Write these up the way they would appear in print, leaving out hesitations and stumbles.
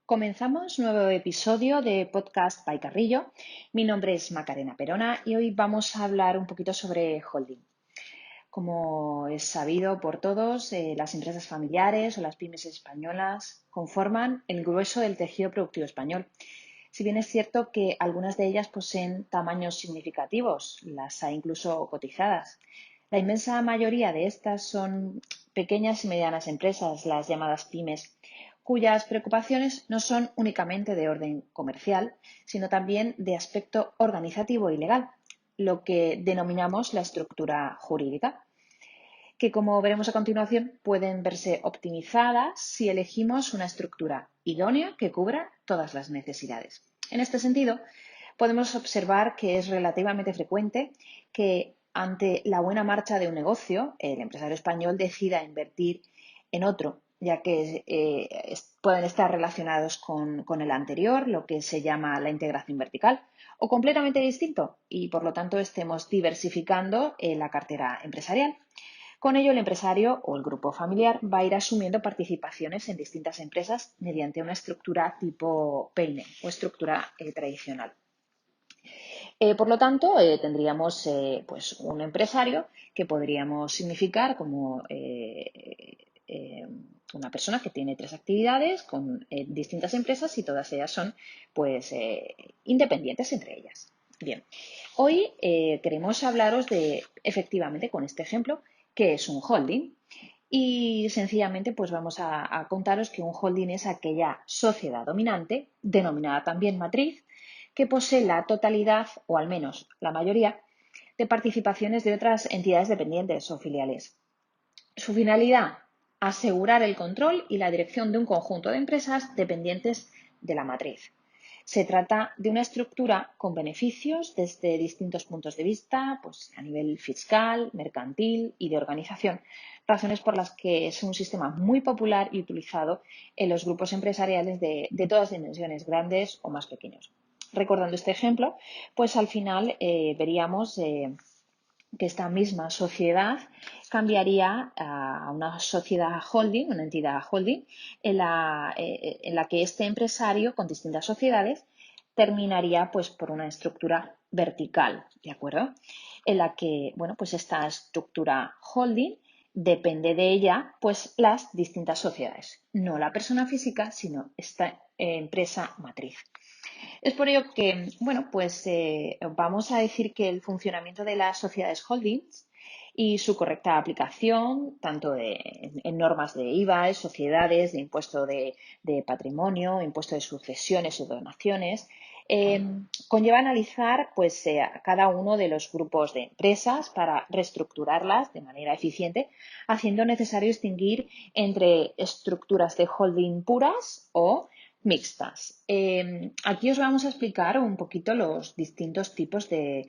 Comenzamos nuevo episodio de Podcast by Carrillo. Mi nombre es Macarena Perona y hoy vamos a hablar un poquito sobre holding. Como es sabido por todos, las empresas familiares o las pymes españolas conforman el grueso del tejido productivo español. Si bien es cierto que algunas de ellas poseen tamaños significativos, las hay incluso cotizadas. La inmensa mayoría de estas son pequeñas y medianas empresas, las llamadas pymes, cuyas preocupaciones no son únicamente de orden comercial, sino también de aspecto organizativo y legal, lo que denominamos la estructura jurídica, que como veremos a continuación pueden verse optimizadas si elegimos una estructura idónea que cubra todas las necesidades. En este sentido, podemos observar que es relativamente frecuente que ante la buena marcha de un negocio, el empresario español decida invertir en otro, ya que pueden estar relacionados con el anterior, lo que se llama la integración vertical, o completamente distinto y por lo tanto estemos diversificando la cartera empresarial. Con ello, el empresario o el grupo familiar va a ir asumiendo participaciones en distintas empresas mediante una estructura tipo peine o estructura tradicional. Por lo tanto, tendríamos pues un empresario que podríamos significar como una persona que tiene tres actividades con distintas empresas y todas ellas son pues independientes entre ellas. Bien, hoy queremos hablaros de, efectivamente, con este ejemplo, qué es un holding. Y sencillamente pues vamos a contaros que un holding es aquella sociedad dominante, denominada también matriz, que posee la totalidad, o al menos la mayoría, de participaciones de otras entidades dependientes o filiales. Su finalidad, asegurar el control y la dirección de un conjunto de empresas dependientes de la matriz. Se trata de una estructura con beneficios desde distintos puntos de vista, pues a nivel fiscal, mercantil y de organización, razones por las que es un sistema muy popular y utilizado en los grupos empresariales de todas dimensiones, grandes o más pequeños. Recordando este ejemplo, pues al final veríamos que esta misma sociedad cambiaría a una sociedad holding, una entidad holding, en la que este empresario con distintas sociedades terminaría pues por una estructura vertical, ¿de acuerdo? En la que, bueno, pues esta estructura holding depende de ella pues las distintas sociedades, no la persona física, sino esta empresa matriz. Es por ello que, bueno, pues vamos a decir que el funcionamiento de las sociedades holdings y su correcta aplicación, tanto en normas de IVA, de sociedades, de impuesto de patrimonio, impuesto de sucesiones o donaciones, conlleva analizar pues, a cada uno de los grupos de empresas para reestructurarlas de manera eficiente, haciendo necesario distinguir entre estructuras de holding puras o mixtas. Aquí os vamos a explicar un poquito los distintos tipos de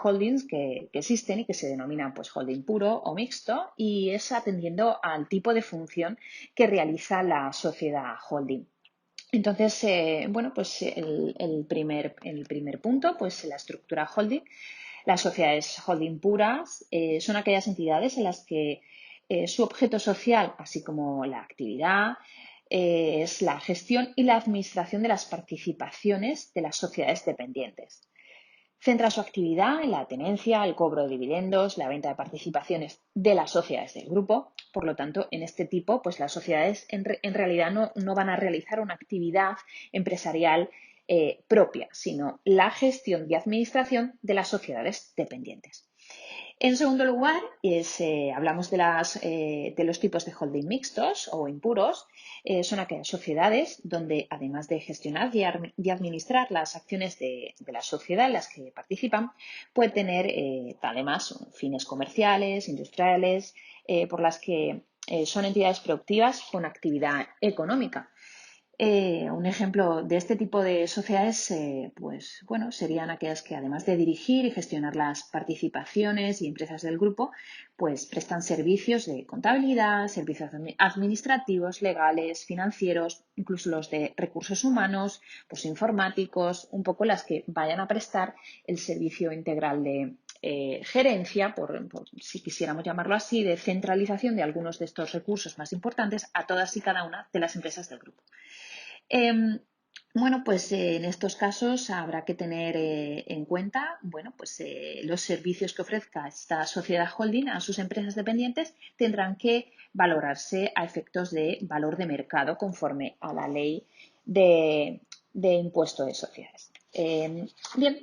holdings que existen y que se denominan pues, holding puro o mixto, y es atendiendo al tipo de función que realiza la sociedad holding. Entonces, bueno, pues el primer punto, pues la estructura holding. Las sociedades holding puras son aquellas entidades en las que su objeto social, así como la actividad, es la gestión y la administración de las participaciones de las sociedades dependientes. Centra su actividad en la tenencia, el cobro de dividendos, la venta de participaciones de las sociedades del grupo. Por lo tanto, en este tipo, pues las sociedades en realidad no van a realizar una actividad empresarial propia, sino la gestión y administración de las sociedades dependientes. En segundo lugar, hablamos de los tipos de holding mixtos o impuros. Son aquellas sociedades donde, además de gestionar y administrar las acciones de la sociedad en las que participan, puede tener además fines comerciales, industriales, por las que son entidades productivas con actividad económica. Un ejemplo de este tipo de sociedades, pues bueno, serían aquellas que además de dirigir y gestionar las participaciones y empresas del grupo, pues prestan servicios de contabilidad, servicios administrativos, legales, financieros, incluso los de recursos humanos, pues informáticos, un poco las que vayan a prestar el servicio integral gerencia, por si quisiéramos llamarlo así, de centralización de algunos de estos recursos más importantes a todas y cada una de las empresas del grupo. Bueno, pues en estos casos habrá que tener en cuenta, bueno, pues los servicios que ofrezca esta sociedad holding a sus empresas dependientes tendrán que valorarse a efectos de valor de mercado conforme a la ley de impuesto de sociedades. Bien,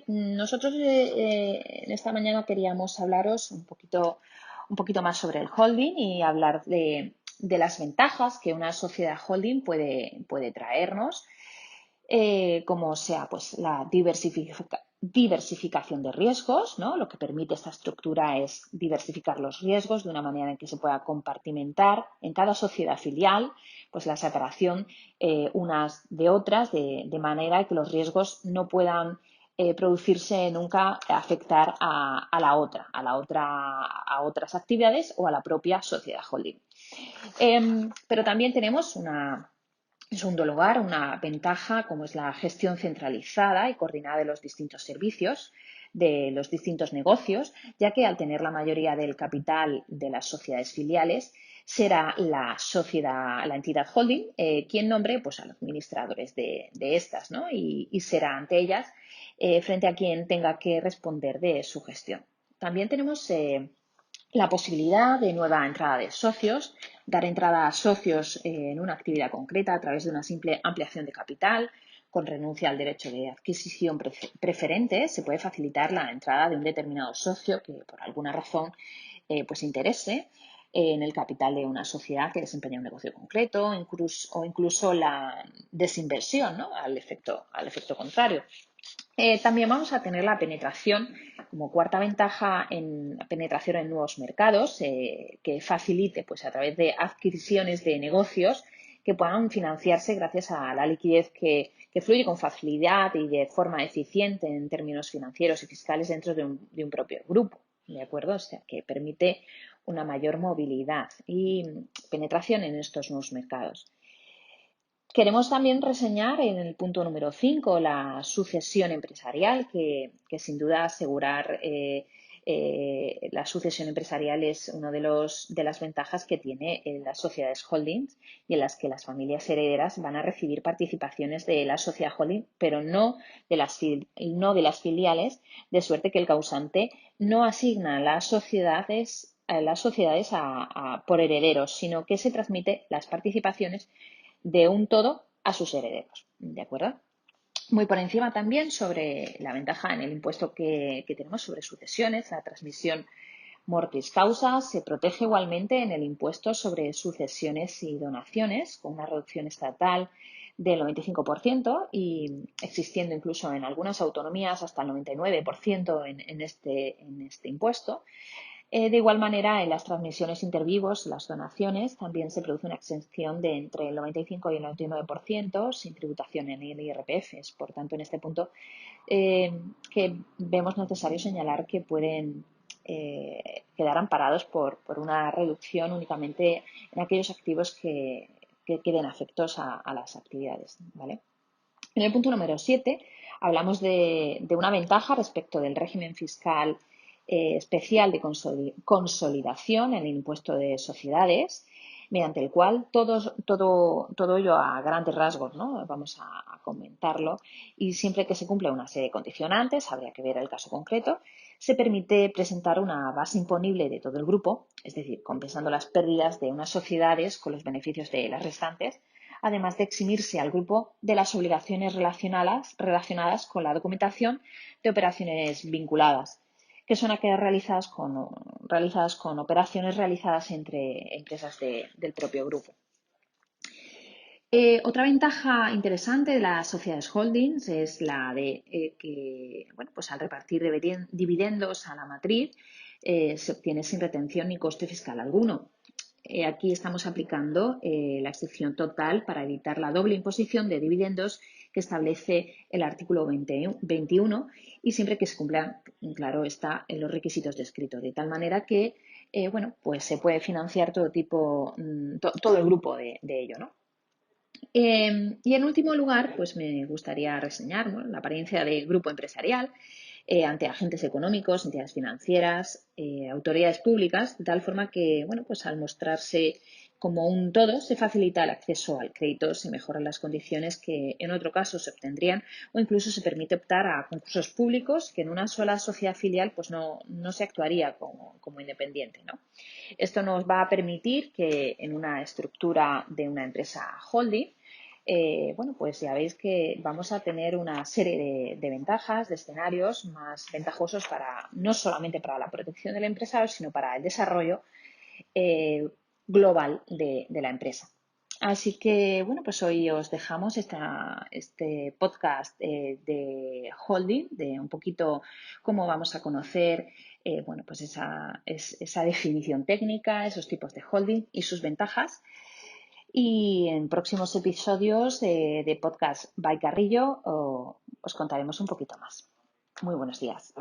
nosotros en esta mañana queríamos hablaros un poquito más sobre el holding y hablar de las ventajas que una sociedad holding puede traernos, como sea pues la diversificación de riesgos, ¿no? Lo que permite esta estructura es diversificar los riesgos de una manera en que se pueda compartimentar en cada sociedad filial pues la separación unas de otras de manera que los riesgos no puedan producirse nunca afectar a otras actividades o a la propia sociedad holding. Pero también tenemos en segundo lugar, una ventaja como es la gestión centralizada y coordinada de los distintos servicios, de los distintos negocios, ya que al tener la mayoría del capital de las sociedades filiales, será la entidad holding, quien nombre pues, a los administradores de estas, ¿no? Y será ante ellas frente a quien tenga que responder de su gestión. También tenemos la posibilidad de nueva entrada de socios, dar entrada a socios en una actividad concreta a través de una simple ampliación de capital, con renuncia al derecho de adquisición preferente, se puede facilitar la entrada de un determinado socio que por alguna razón pues interese en el capital de una sociedad que desempeña un negocio concreto o incluso la desinversión, ¿no? al efecto contrario. También vamos a tener la penetración como cuarta ventaja en penetración en nuevos mercados, que facilite pues, a través de adquisiciones de negocios que puedan financiarse gracias a la liquidez que fluye con facilidad y de forma eficiente en términos financieros y fiscales dentro de un propio grupo, ¿de acuerdo? O sea, que permite una mayor movilidad y penetración en estos nuevos mercados. Queremos también reseñar en el punto número 5 la sucesión empresarial, que sin duda asegurar la sucesión empresarial es una de las ventajas que tiene las sociedades holdings y en las que las familias herederas van a recibir participaciones de la sociedad holding, pero no de las filiales, de suerte que el causante no asigna las sociedades por herederos, sino que se transmite las participaciones de un todo a sus herederos, ¿de acuerdo? Muy por encima también sobre la ventaja en el impuesto que tenemos sobre sucesiones, la transmisión mortis causa se protege igualmente en el impuesto sobre sucesiones y donaciones, con una reducción estatal del 95% y existiendo incluso en algunas autonomías hasta el 99% en este impuesto. De igual manera, en las transmisiones intervivos, las donaciones, también se produce una exención de entre el 95 y el 99% sin tributación en el IRPF. Por tanto, en este punto que vemos necesario señalar que pueden quedar amparados por una reducción únicamente en aquellos activos que queden afectos a las actividades, ¿vale? En el punto número 7 hablamos de una ventaja respecto del régimen fiscal especial de consolidación en el impuesto de sociedades, mediante el cual todo ello a grandes rasgos, ¿no? Vamos a comentarlo, y siempre que se cumpla una serie de condicionantes, habría que ver el caso concreto, se permite presentar una base imponible de todo el grupo, es decir, compensando las pérdidas de unas sociedades con los beneficios de las restantes, además de eximirse al grupo de las obligaciones relacionadas con la documentación de operaciones vinculadas, que son aquellas realizadas con operaciones realizadas entre empresas del propio grupo. Otra ventaja interesante de las sociedades holdings es la de que, bueno, pues al repartir dividendos a la matriz se obtiene sin retención ni coste fiscal alguno. Aquí estamos aplicando la excepción total para evitar la doble imposición de dividendos que establece el artículo 21 y siempre que se cumplan, claro, está en los requisitos descritos, de tal manera que bueno, pues se puede financiar todo el grupo de ello, ¿no? Y en último lugar, pues me gustaría reseñar, ¿no?, la apariencia de grupo empresarial, ante agentes económicos, entidades financieras, autoridades públicas, de tal forma que, bueno, pues al mostrarse como un todo, se facilita el acceso al crédito, se mejoran las condiciones que en otro caso se obtendrían o incluso se permite optar a concursos públicos que en una sola sociedad filial pues no se actuaría como independiente, ¿no? Esto nos va a permitir que en una estructura de una empresa holding, bueno, pues ya veis que vamos a tener una serie de ventajas, de escenarios más ventajosos para no solamente para la protección del empresario, sino para el desarrollo global de la empresa. Así que, bueno, pues hoy os dejamos este podcast de holding, de un poquito cómo vamos a conocer, bueno, pues esa definición técnica, esos tipos de holding y sus ventajas. Y en próximos episodios de Podcast by Carrillo os contaremos un poquito más. Muy buenos días.